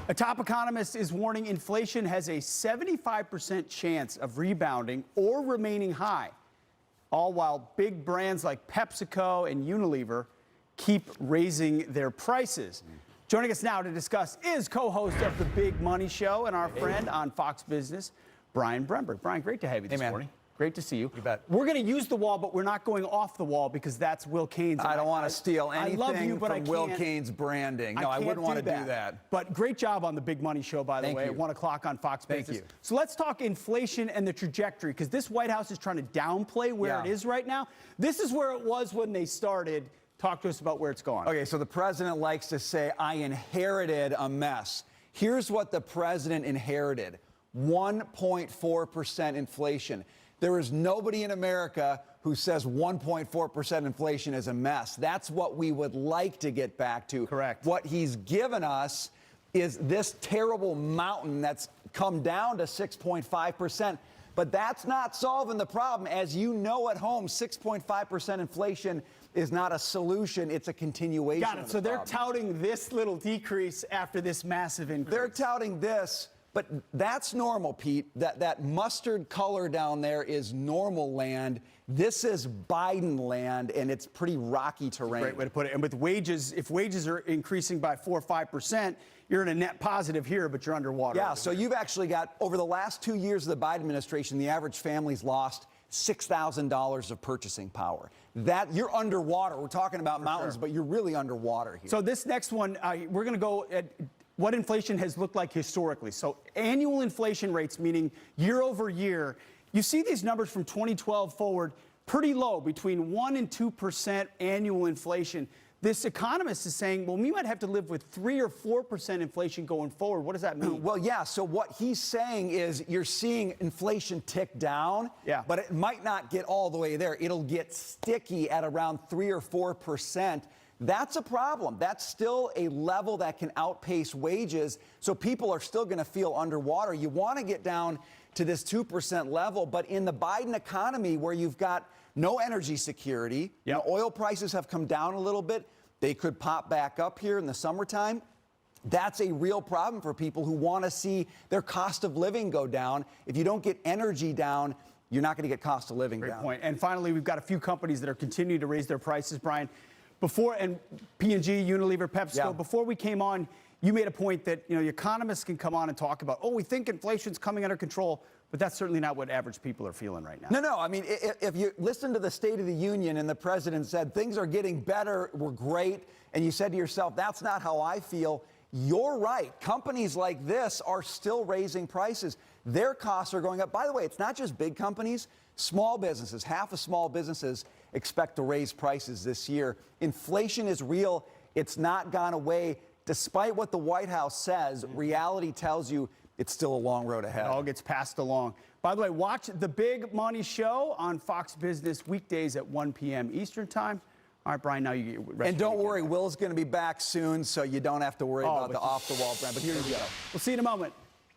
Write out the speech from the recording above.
A top economist is warning inflation has a 75% chance of rebounding or remaining high, all while big brands like PepsiCo and Unilever keep raising their prices. Joining us now to discuss is co-host of The Big Money Show and our friend on Fox Business, Brian Bremberg. Brian, great to have you this morning. Great to see you. You bet. We're going to use the wall, but we're not going off the wall because that's Will Cain's. I don't want to steal anything from Will Cain's branding. No, I wouldn't want to do that. But great job on the Big Money Show, by the way, at 1 o'clock on Fox Business. Thank you. So let's talk inflation and the trajectory, because this White House is trying to downplay where it is right now. This is where it was when they started. Talk to us about where it's going. Okay, so the president likes to say, I inherited a mess. Here's what the president inherited: 1.4% inflation. There is nobody in America who says 1.4% inflation is a mess. That's what we would like to get back to. Correct. What he's given us is this terrible mountain that's come down to 6.5%. But that's not solving the problem. As you know at home, 6.5% inflation is not a solution. It's a continuation. Got it. So they're touting this little decrease after this massive increase. They're touting this. But that's normal, Pete. That mustard color down there is normal land. This is Biden land, and it's pretty rocky terrain. Great way to put it. And with wages, if wages are increasing by 4 or 5%, you're in a net positive here, but you're underwater. Yeah, so you've actually got, over the last 2 years of the Biden administration, the average family's lost $6,000 of purchasing power. That you're underwater. We're talking about mountains, but you're really underwater here. So this next one, we're going to go at what inflation has looked like historically. So annual inflation rates, meaning year over year, you see these numbers from 2012 forward, pretty low, between 1 and 2% annual inflation. This economist is saying, well, we might have to live with 3 or 4% inflation going forward. What does that mean? Well, yeah, so what he's saying is you're seeing inflation tick down, but it might not get all the way there. It'll get sticky at around 3 or 4%. That's a problem. That's still a level that can outpace wages, so people are still going to feel underwater. You want to get down to this 2% level, but in the Biden economy where you've got no energy security, you know, oil prices have come down a little bit. They could pop back up here in the summertime. That's a real problem for people who want to see their cost of living go down. If you don't get energy down, you're not going to get cost of living down. Great point. And finally, we've got a few companies that are continuing to raise their prices, Brian. Before, and P&G, Unilever, PepsiCo, before we came on, you made a point that, you know, the economists can come on and talk about, oh, we think inflation's coming under control, but that's certainly not what average people are feeling right now. No. I mean, if you listen to the State of the Union and the president said things are getting better, we're great, and you said to yourself, that's not how I feel, you're right. Companies like this are still raising prices. Their costs are going up. By the way, it's not just big companies. Small businesses, half of small businesses expect to raise prices this year. Inflation is real. It's not gone away. Despite what the White House says, reality tells you it's still a long road ahead. It all gets passed along. By the way, watch The Big Money Show on Fox Business weekdays at 1 p.m. Eastern Time. All right, Brian, now you get your rest. And don't worry, Will's going to be back soon, so you don't have to worry about the off-the-wall brand. But here you go. We'll see you in a moment.